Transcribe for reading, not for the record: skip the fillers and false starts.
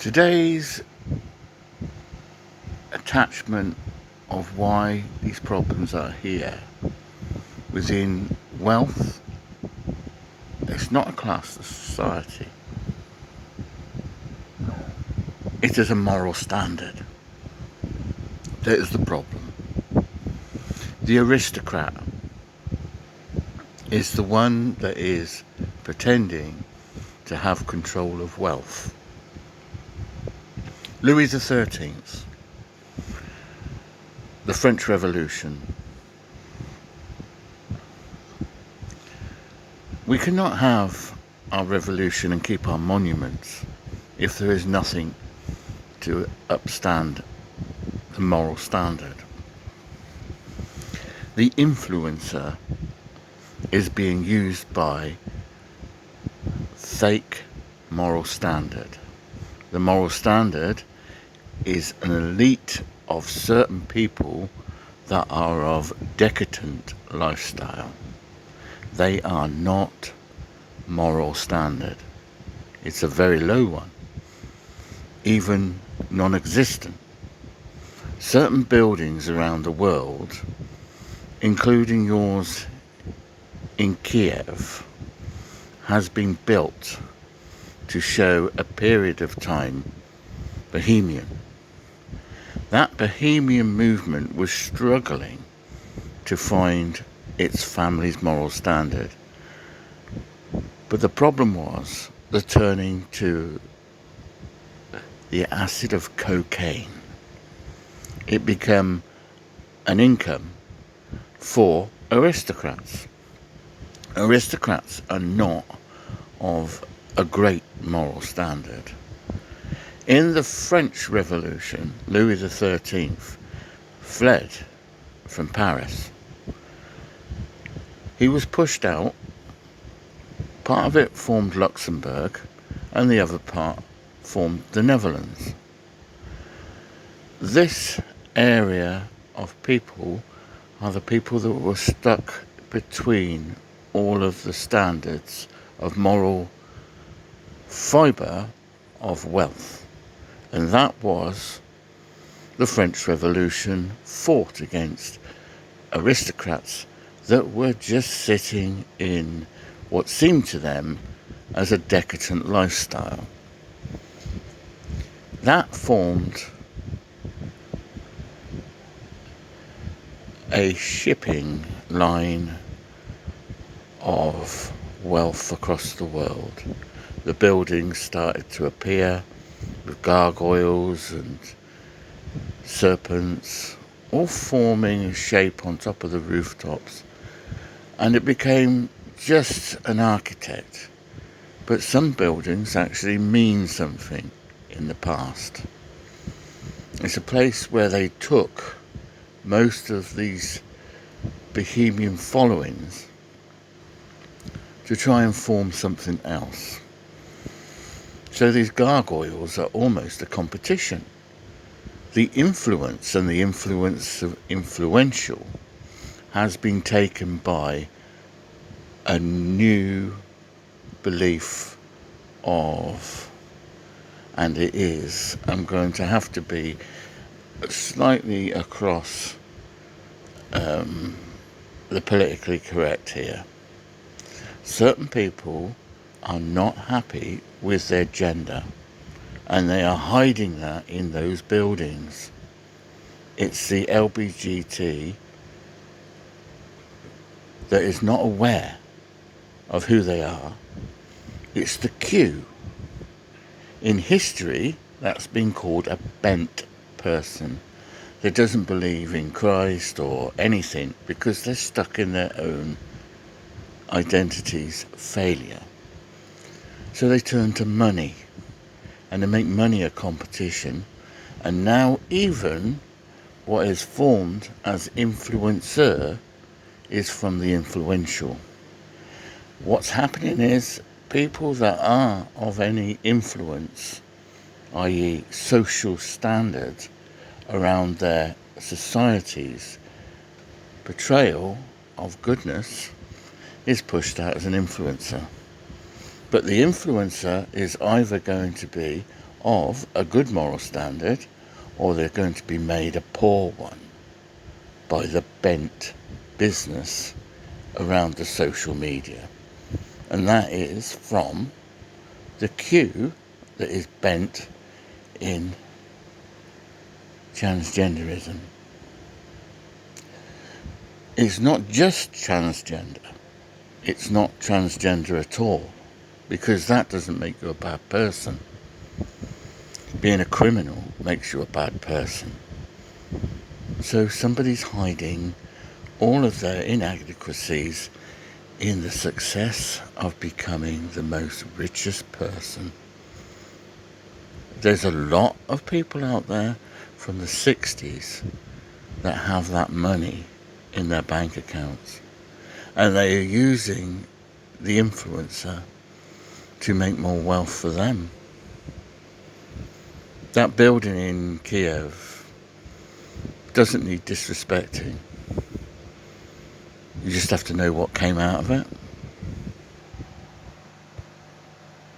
Today's attachment of why these problems are here within wealth, it's not a class of society. It is a moral standard. That is the problem. The aristocrat is the one that is pretending to have control of wealth. Louis XIII, the French Revolution. We cannot have our revolution and keep our monuments if there is nothing to upstand the moral standard. The influencer is being used by fake moral standard. The moral standard is an elite of certain people that are of decadent lifestyle. They are not moral standard. It's a very low one, even non-existent. Certain buildings around the world, including yours in Kiev, has been built to show a period of time bohemian. That bohemian movement was struggling to find its family's moral standard. But the problem was the turning to the acid of cocaine. It became an income for aristocrats. Aristocrats are not of a great moral standard. In the French Revolution, Louis XIII fled from Paris. He was pushed out. Part of it formed Luxembourg, and the other part formed the Netherlands. This area of people are the people that were stuck between all of the standards of moral fibre of wealth. And that was the French Revolution fought against aristocrats that were just sitting in what seemed to them as a decadent lifestyle. That formed a shipping line of wealth across the world. The buildings started to appear with gargoyles and serpents, all forming a shape on top of the rooftops. And it became just an architect. But some buildings actually mean something in the past. It's a place where they took most of these bohemian followings to try and form something else. So these gargoyles are almost a competition. The influence and the influence of influential has been taken by a new belief of, and it is, I'm going to have to be slightly across the politically correct here. Certain people are not happy with their gender, and they are hiding that in those buildings. It's the LGBT that is not aware of who they are. It's the Q. In history, that's been called a bent person that doesn't believe in Christ or anything because they're stuck in their own identity's failure. So they turn to money, and they make money a competition. And now even what is formed as influencer is from the influential. What's happening is people that are of any influence, i.e. social standard around their society's portrayal of goodness, is pushed out as an influencer. But the influencer is either going to be of a good moral standard, or they're going to be made a poor one by the bent business around the social media. And that is from the queue that is bent in transgenderism. It's not just transgender. It's not transgender at all, because that doesn't make you a bad person. Being a criminal makes you a bad person. So somebody's hiding all of their inadequacies in the success of becoming the most richest person. There's a lot of people out there from the 60s that have that money in their bank accounts, and they are using the influencer to make more wealth for them. That building in Kiev doesn't need disrespecting. You just have to know what came out of it.